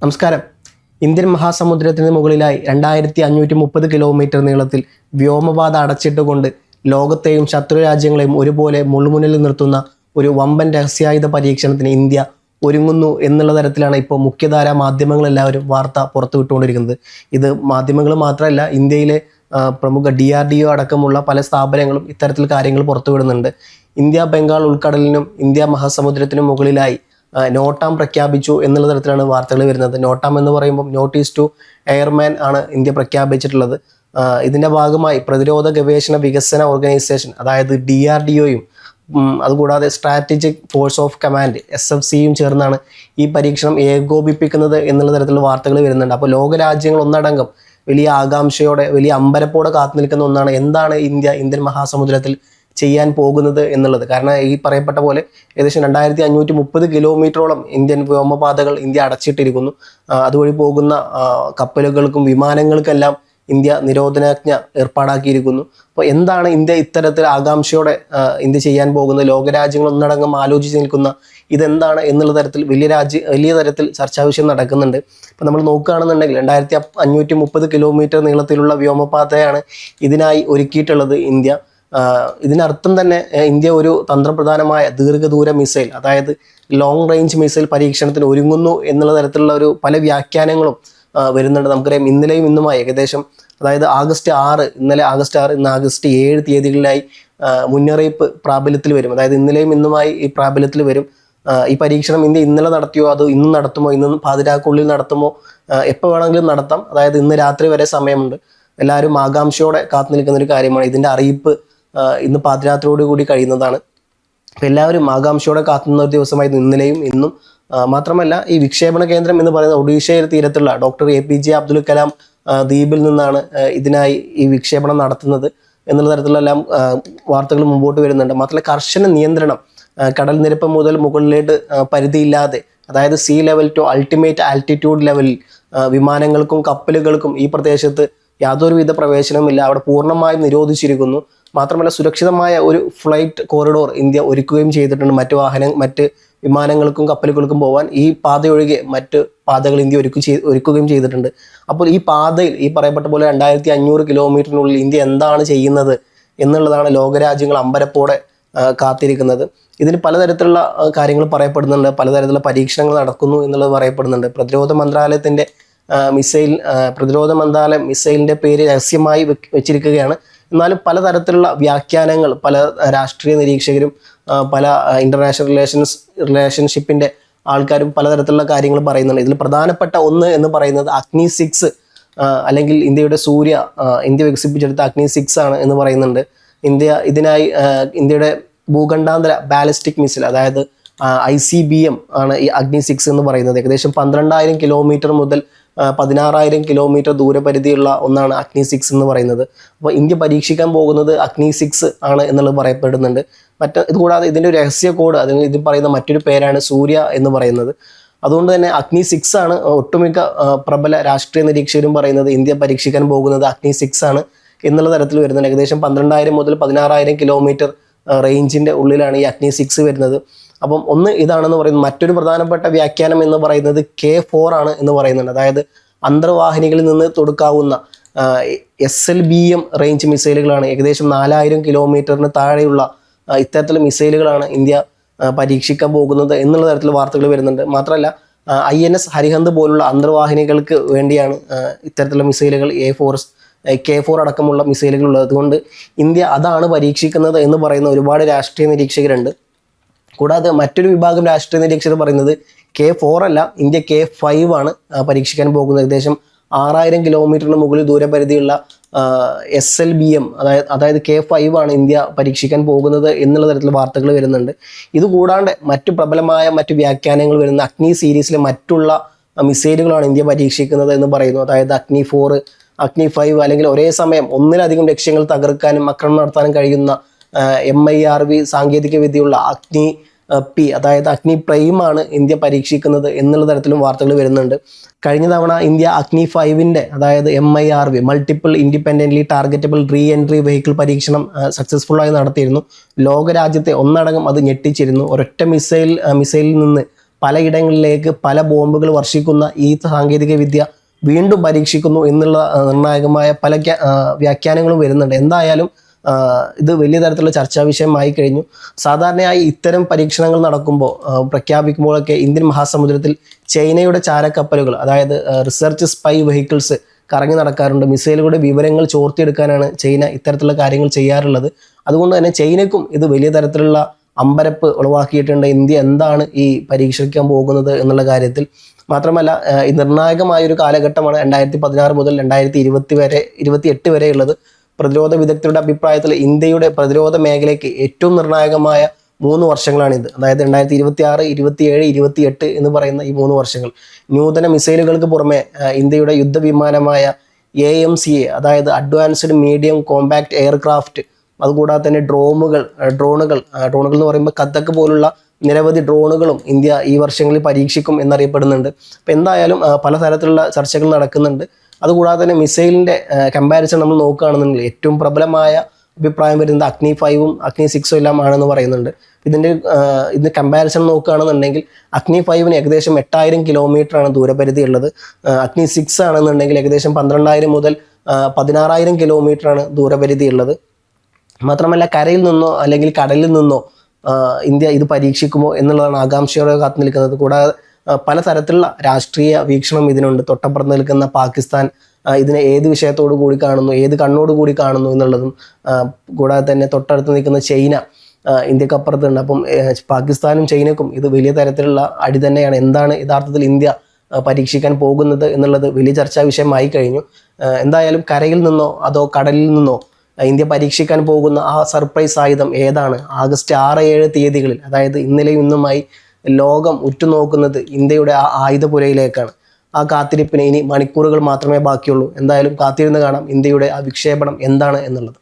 നമസ്കാരം. ഇന്ത്യൻ മഹാസമുദ്രത്തിന് മുകളിലായി 2530 കിലോമീറ്റർ നീളത്തിൽ വ്യോമപാത അടച്ചിട്ടുകൊണ്ട് ലോകത്തെയും ശത്രു രാജ്യങ്ങളെയും ഒരുപോലെ മുൾമുന്നിൽ നിർത്തുന്ന ഒരു വമ്പൻ രഹസ്യായുധ പരീക്ഷണത്തിന് ഇന്ത്യ ഒരുങ്ങുന്നു എന്നുള്ള തരത്തിലാണ് ഇപ്പോൾ മുഖ്യധാരാ മാധ്യമങ്ങളെല്ലാവരും വാർത്ത പുറത്തുവിട്ടുകൊണ്ടിരിക്കുന്നത്. ഇത് മാധ്യമങ്ങൾ മാത്രമല്ല, ഇന്ത്യയിലെ പ്രമുഖ DRDO അടക്കമുള്ള പല സ്ഥാപനങ്ങളും ഇത്തരത്തിൽ കാര്യങ്ങൾ പുറത്തുവിടുന്നുണ്ട്. ഇന്ത്യ ബംഗാൾ ഉൾക്കടലിനും ഇന്ത്യ മഹാസമുദ്രത്തിനും മുകളിലായി നോട്ടാം പ്രഖ്യാപിച്ചു എന്നുള്ള തരത്തിലാണ് വാർത്തകൾ വരുന്നത്. നോട്ടാം എന്ന് പറയുമ്പോൾ നോട്ടീസ് ടു എയർമാൻ ആണ് ഇന്ത്യ പ്രഖ്യാപിച്ചിട്ടുള്ളത്. ഇതിൻ്റെ ഭാഗമായി പ്രതിരോധ ഗവേഷണ വികസന ഓർഗനൈസേഷൻ, അതായത് DRDOയും അതുകൂടാതെ സ്ട്രാറ്റജിക് ഫോഴ്സ് ഓഫ് കമാൻഡ് SFCയും ചേർന്നാണ് ഈ പരീക്ഷണം ഏകോപിപ്പിക്കുന്നത് എന്നുള്ള തരത്തിലുള്ള വാർത്തകൾ വരുന്നുണ്ട്. അപ്പോൾ ലോകരാജ്യങ്ങൾ ഒന്നടങ്കം വലിയ ആകാംക്ഷയോടെ, വലിയ അമ്പരപ്പോടെ കാത്തു നിൽക്കുന്ന ഒന്നാണ് എന്താണ് ഇന്ത്യൻ മഹാസമുദ്രത്തിൽ ചെയ്യാൻ പോകുന്നത് എന്നുള്ളത്. കാരണം ഈ പറയപ്പെട്ട പോലെ ഏകദേശം 2530 കിലോമീറ്ററോളം ഇന്ത്യൻ വ്യോമപാതകൾ ഇന്ത്യ അടച്ചിട്ടിരിക്കുന്നു. അതുവഴി പോകുന്ന കപ്പലുകൾക്കും വിമാനങ്ങൾക്കെല്ലാം ഇന്ത്യ നിരോധനാജ്ഞ ഏർപ്പാടാക്കിയിരിക്കുന്നു. അപ്പോൾ എന്താണ് ഇന്ത്യ ഇത്തരത്തിൽ ആകാംക്ഷയോടെ ഇന്ത്യ ചെയ്യാൻ പോകുന്നത്, ലോകരാജ്യങ്ങൾ ഒന്നടങ്കം ആലോചിച്ച് നിൽക്കുന്ന ഇതെന്താണ് എന്നുള്ള തരത്തിൽ വലിയ തരത്തിൽ ചർച്ചാ വിഷയം നടക്കുന്നുണ്ട്. ഇപ്പം നമ്മൾ നോക്കുകയാണെന്നുണ്ടെങ്കിൽ 2530 കിലോമീറ്റർ നീളത്തിലുള്ള വ്യോമപാതയാണ് ഇതിനായി ഒരുക്കിയിട്ടുള്ളത് ഇന്ത്യ. ഇതിനർത്ഥം തന്നെ ഇന്ത്യ ഒരു തന്ത്രപ്രധാനമായ ദീർഘദൂര മിസൈൽ, അതായത് ലോങ് റേഞ്ച് മിസൈൽ പരീക്ഷണത്തിന് ഒരുങ്ങുന്നു എന്നുള്ള തരത്തിലുള്ള പല വ്യാഖ്യാനങ്ങളും വരുന്നുണ്ട്. നമുക്കറിയാം ഇന്നലെയും ഇന്നുമായി ഏകദേശം, അതായത് ഇന്നലെ ആഗസ്റ്റ് 6, ഇന്ന് ആഗസ്റ്റ് 7 തീയതികളിലായി മുന്നറിയിപ്പ് പ്രാബല്യത്തിൽ വരും. അതായത് ഇന്നലെയും ഇന്നുമായി ഈ പ്രാബല്യത്തിൽ വരും. ഈ പരീക്ഷണം ഇന്ത്യ ഇന്നലെ നടത്തിയോ അതോ ഇന്ന് നടത്തുമോ, ഇന്ന് പാതിരാക്കുള്ളിൽ നടത്തുമോ, എപ്പോൾ വേണമെങ്കിലും നടത്താം. അതായത് ഇന്ന് രാത്രി വരെ സമയമുണ്ട്. എല്ലാവരും ആകാംക്ഷയോടെ കാത്തു നിൽക്കുന്ന ഒരു കാര്യമാണ്. ഇതിൻ്റെ അറിയിപ്പ് ഇന്ന് പാതിരാത്രിയോടുകൂടി കഴിയുന്നതാണ്. അപ്പോൾ എല്ലാവരും ആകാംക്ഷയോടെ കാത്തുന്ന ഒരു ദിവസമായിരുന്നു ഇന്നലെയും ഇന്നും. മാത്രമല്ല, ഈ വിക്ഷേപണ കേന്ദ്രം എന്ന് പറയുന്ന ഒഡീഷയുടെ തീരത്തുള്ള ഡോക്ടർ APJ അബ്ദുൽ കലാം ദ്വീപിൽ നിന്നാണ് ഇതിനായി ഈ വിക്ഷേപണം നടത്തുന്നത് എന്നുള്ള തരത്തിലെല്ലാം വാർത്തകൾ മുമ്പോട്ട് വരുന്നുണ്ട്. മാത്രമല്ല, കർശന നിയന്ത്രണം കടൽ നിരപ്പ് മുതൽ മുകളിലേക്ക് പരിധിയില്ലാതെ, അതായത് see level two ultimate altitude ലെവലിൽ വിമാനങ്ങൾക്കും കപ്പലുകൾക്കും ഈ പ്രദേശത്ത് യാതൊരുവിധ പ്രവേശനവുമില്ല. അവിടെ പൂർണ്ണമായും നിരോധിച്ചിരിക്കുന്നു. മാത്രമല്ല, സുരക്ഷിതമായ ഒരു ഫ്ലൈറ്റ് കോറിഡോർ ഇന്ത്യ ഒരുക്കുകയും ചെയ്തിട്ടുണ്ട്. മറ്റ് വിമാനങ്ങൾക്കും കപ്പലുകൾക്കും പോകാൻ ഈ പാതയൊഴികെ മറ്റ് പാതകൾ ഇന്ത്യ ഒരുക്കുകയും ചെയ്തിട്ടുണ്ട്. അപ്പോൾ ഈ പാതയിൽ ഈ പറയപ്പെട്ട പോലെ 2500 കിലോമീറ്ററിനുള്ളിൽ ഇന്ത്യ എന്താണ് ചെയ്യുന്നത് എന്നുള്ളതാണ് ലോകരാജ്യങ്ങൾ അമ്പരപ്പോടെ കാത്തിരിക്കുന്നത്. ഇതിന് പലതരത്തിലുള്ള കാര്യങ്ങൾ പറയപ്പെടുന്നുണ്ട്, പലതരത്തിലുള്ള പരീക്ഷണങ്ങൾ നടക്കുന്നു എന്നുള്ളത് പറയപ്പെടുന്നുണ്ട്. പ്രതിരോധ മന്ത്രാലയം മിസൈലിൻ്റെ പേര് രഹസ്യമായി വെച്ചിരിക്കുകയാണ്. എന്നാലും പലതരത്തിലുള്ള വ്യാഖ്യാനങ്ങൾ പല രാഷ്ട്രീയ നിരീക്ഷകരും പല ഇൻ്റർനാഷണൽ റിലേഷൻഷിപ്പിൻ്റെ ആൾക്കാരും പലതരത്തിലുള്ള കാര്യങ്ങൾ പറയുന്നുണ്ട്. ഇതിൽ പ്രധാനപ്പെട്ട ഒന്ന് എന്ന് പറയുന്നത് അഗ്നി 6 അല്ലെങ്കിൽ ഇന്ത്യയുടെ ഇന്ത്യ വികസിപ്പിച്ചെടുത്ത അഗ്നി 6 ആണ് എന്ന് പറയുന്നുണ്ട്. ഇതിനായി ഇന്ത്യയുടെ ഭൂഖണ്ഡാന്തര ബാലിസ്റ്റിക് മിസൈൽ, അതായത് ICBM ആണ് ഈ അഗ്നി 6 എന്ന് പറയുന്നത്. ഏകദേശം 12,000 കിലോമീറ്റർ മുതൽ 16,000 കിലോമീറ്റർ ദൂരപരിധിയുള്ള ഒന്നാണ് അഗ്നി 6 എന്ന് പറയുന്നത്. അപ്പോൾ ഇന്ത്യ പരീക്ഷിക്കാൻ പോകുന്നത് അഗ്നി 6 ആണ് എന്നുള്ളത് പറയപ്പെടുന്നുണ്ട്. ഇതുകൂടാതെ ഇതിൻ്റെ ഒരു രഹസ്യ കോഡ്, ഇതിൽ പറയുന്ന മറ്റൊരു പേരാണ് സൂര്യ എന്ന് പറയുന്നത്. അതുകൊണ്ട് തന്നെ അഗ്നി 6 ആണ് ഒട്ടുമിക്ക പ്രബല രാഷ്ട്രീയ നിരീക്ഷകരും പറയുന്നത് ഇന്ത്യ പരീക്ഷിക്കാൻ പോകുന്നത് അഗ്നി 6 ആണ് എന്നുള്ള തരത്തിൽ വരുന്നുണ്ട്. ഏകദേശം 12,000 മുതൽ 16,000 കിലോമീറ്റർ റേഞ്ചിൻ്റെ ഉള്ളിലാണ് ഈ അഗ്നി 6 വരുന്നത്. അപ്പം ഒന്ന് ഇതാണെന്ന് പറയുന്നത്. മറ്റൊരു പ്രധാനപ്പെട്ട വ്യാഖ്യാനം എന്ന് പറയുന്നത് K4 ആണ് എന്ന് പറയുന്നുണ്ട്. അതായത് അന്തർവാഹിനികളിൽ നിന്ന് തൊടുക്കാവുന്ന SLBM റേഞ്ച് മിസൈലുകളാണ്. ഏകദേശം 4,000 കിലോമീറ്ററിന് താഴെയുള്ള ഇത്തരത്തിലുള്ള മിസൈലുകളാണ് ഇന്ത്യ പരീക്ഷിക്കാൻ പോകുന്നത് എന്നുള്ള തരത്തിൽ വാർത്തകൾ വരുന്നുണ്ട്. മാത്രമല്ല, INS ഹരിഹന്ത് പോലുള്ള അന്തർവാഹിനികൾക്ക് വേണ്ടിയാണ് ഇത്തരത്തിലുള്ള മിസൈലുകൾ K4 അടക്കമുള്ള മിസൈലുകളുള്ളത്. അതുകൊണ്ട് ഇന്ത്യ അതാണ് പരീക്ഷിക്കുന്നത് എന്ന് പറയുന്ന ഒരുപാട് രാഷ്ട്രീയ നിരീക്ഷകരുണ്ട്. കൂടാതെ മറ്റൊരു വിഭാഗം രാഷ്ട്രീയ നിരീക്ഷകർ പറയുന്നത് K4 അല്ല, ഇന്ത്യ K5 ആണ് പരീക്ഷിക്കാൻ പോകുന്നത്. ഏകദേശം 6,000 കിലോമീറ്ററിന് മുകളിൽ ദൂരപരിധിയുള്ള SLBM, അതായത് K5 ആണ് ഇന്ത്യ പരീക്ഷിക്കാൻ പോകുന്നത് എന്നുള്ള തരത്തിൽ വാർത്തകൾ വരുന്നുണ്ട്. ഇതുകൂടാണ്ട് പ്രബലമായ മറ്റു വ്യാഖ്യാനങ്ങൾ വരുന്ന അഗ്നി സീരീസിലെ മറ്റുള്ള മിസൈലുകളാണ് ഇന്ത്യ പരീക്ഷിക്കുന്നത് എന്ന് പറയുന്നു. അതായത് അഗ്നി 4, അഗ്നി 5 അല്ലെങ്കിൽ ഒരേ സമയം ഒന്നിലധികം ലക്ഷ്യങ്ങൾ തകർക്കാനും ആക്രമണം നടത്താനും കഴിയുന്ന MIRV സാങ്കേതിക വിദ്യയുള്ള അഗ്നി P, അതായത് അഗ്നി പ്രൈം ആണ് ഇന്ത്യ പരീക്ഷിക്കുന്നത് എന്നുള്ള തരത്തിലും വാർത്തകൾ വരുന്നുണ്ട്. കഴിഞ്ഞ തവണ ഇന്ത്യ അഗ്നി 5ൻ്റെ, അതായത് MIRV multiple independently targetable re entry vehicle പരീക്ഷണം സക്സസ്ഫുള്ളായി നടത്തിയിരുന്നു. ലോകരാജ്യത്തെ ഒന്നടങ്കം അത് ഞെട്ടിച്ചിരുന്നു. ഒരൊറ്റ മിസൈലിൽ നിന്ന് പലയിടങ്ങളിലേക്ക് പല ബോംബുകൾ വർഷിക്കുന്ന ഈ സാങ്കേതിക വിദ്യ വീണ്ടും പരീക്ഷിക്കുന്നു എന്നുള്ള നിർണായകമായ പല വ്യാഖ്യാനങ്ങളും വരുന്നുണ്ട്. എന്തായാലും ഇത് വലിയ തരത്തിലുള്ള ചർച്ചാ വിഷയമായി കഴിഞ്ഞു. സാധാരണയായി ഇത്തരം പരീക്ഷണങ്ങൾ നടക്കുമ്പോൾ പ്രഖ്യാപിക്കുമ്പോഴൊക്കെ ഇന്ത്യൻ മഹാസമുദ്രത്തിൽ ചൈനയുടെ ചാരക്കപ്പലുകൾ, അതായത് റിസർച്ച് സ്പൈ വെഹിക്കിൾസ് കറങ്ങി നടക്കാറുണ്ട്. മിസൈലുകളുടെ വിവരങ്ങൾ ചോർത്തിയെടുക്കാനാണ് ചൈന ഇത്തരത്തിലുള്ള കാര്യങ്ങൾ ചെയ്യാറുള്ളത്. അതുകൊണ്ട് തന്നെ ചൈനയ്ക്കും ഇത് വലിയ തരത്തിലുള്ള അമ്പരപ്പ് ഉളവാക്കിയിട്ടുണ്ട്, ഇന്ത്യ എന്താണ് ഈ പരീക്ഷിക്കാൻ പോകുന്നത് എന്നുള്ള കാര്യത്തിൽ. മാത്രമല്ല ഈ നിർണായകമായ ഒരു കാലഘട്ടമാണ് 2016 മുതൽ 2028 വരെയുള്ളത്. പ്രതിരോധ വിദഗ്ധരുടെ അഭിപ്രായത്തിൽ ഇന്ത്യയുടെ പ്രതിരോധ മേഖലയ്ക്ക് ഏറ്റവും നിർണായകമായ 3 വർഷങ്ങളാണിത്. അതായത് 2026, 27, 28 എന്ന് പറയുന്ന ഈ 3 വർഷങ്ങൾ. നൂതന മിസൈലുകൾക്ക് പുറമെ ഇന്ത്യയുടെ യുദ്ധവിമാനമായ AMCA, അതായത് അഡ്വാൻസ്ഡ് മീഡിയം കോമ്പാക്ട് എയർക്രാഫ്റ്റ്, അതുകൂടാതെ തന്നെ ഡ്രോണുകൾ എന്ന് പറയുമ്പോൾ കഥക്ക് പോലുള്ള നിരവധി ഡ്രോണുകളും ഇന്ത്യ ഈ വർഷങ്ങളിൽ പരീക്ഷിക്കും എന്നറിയപ്പെടുന്നുണ്ട്. അപ്പോൾ എന്തായാലും പലതരത്തിലുള്ള ചർച്ചകൾ നടക്കുന്നുണ്ട്. അതുകൂടാതെ തന്നെ മിസൈലിൻ്റെ കമ്പാരിസൺ നമ്മൾ നോക്കുകയാണെന്നുണ്ടെങ്കിൽ ഏറ്റവും പ്രബലമായ അഭിപ്രായം വരുന്നത് അഗ്നി 5ഉം അഗ്നി 6ഉം എല്ലാം ആണെന്ന് പറയുന്നുണ്ട്. ഇതിൻ്റെ കമ്പാരിസൺ നോക്കുകയാണെന്നുണ്ടെങ്കിൽ അഗ്നി 5ന് ഏകദേശം 8000 കിലോമീറ്ററാണ് ദൂരപരിധി ഉള്ളത്. അഗ്നി 6 ആണെന്നുണ്ടെങ്കിൽ ഏകദേശം 12000 മുതൽ 16000 കിലോമീറ്ററാണ് ദൂരപരിധി ഉള്ളത്. മാത്രമല്ല കരയിൽ നിന്നോ അല്ലെങ്കിൽ കടലിൽ നിന്നോ ഇന്ത്യ ഇത് പരീക്ഷിക്കുമോ എന്നുള്ളതാണ് ആകാംക്ഷയോടെ കാത്തു നിൽക്കുന്നത്. കൂടാതെ പലതരത്തിലുള്ള രാഷ്ട്രീയ വീക്ഷണം ഇതിനുണ്ട്. തൊട്ടപ്പുറത്ത് നിൽക്കുന്ന പാകിസ്ഥാൻ ഇതിനെ ഏത് വിഷയത്തോടു കൂടി കാണുന്നു, ഏത് കണ്ണോട് കൂടി കാണുന്നു എന്നുള്ളതും, കൂടാതെ തന്നെ തൊട്ടടുത്ത് നിൽക്കുന്ന ചൈന ഇന്ത്യക്കപ്പുറത്തുണ്ട്. അപ്പം പാകിസ്ഥാനും ചൈനക്കും ഇത് വലിയ തരത്തിലുള്ള അടി തന്നെയാണ്. എന്താണ് യഥാർത്ഥത്തിൽ ഇന്ത്യ പരീക്ഷിക്കാൻ പോകുന്നത് എന്നുള്ളത് വലിയ ചർച്ചാ വിഷയമായി കഴിഞ്ഞു. എന്തായാലും കരയിൽ നിന്നോ അതോ കടലിൽ നിന്നോ ഇന്ത്യ പരീക്ഷിക്കാൻ പോകുന്ന ആ സർപ്രൈസ് ആയുധം ഏതാണ്? ആഗസ്റ്റ് 6-7 തീയതികളിൽ, അതായത് ഇന്നലെയും ഇന്നുമായി ലോകം ഉറ്റുനോക്കുന്നത് ഇന്ത്യയുടെ ആ ആയുധപുരയിലേക്കാണ്. ആ കാത്തിരിപ്പിന് ഇനി മണിക്കൂറുകൾ മാത്രമേ ബാക്കിയുള്ളൂ. എന്തായാലും കാത്തിരുന്ന് കാണാം ഇന്ത്യയുടെ ആ വിക്ഷേപണം എന്താണ് എന്നുള്ളത്.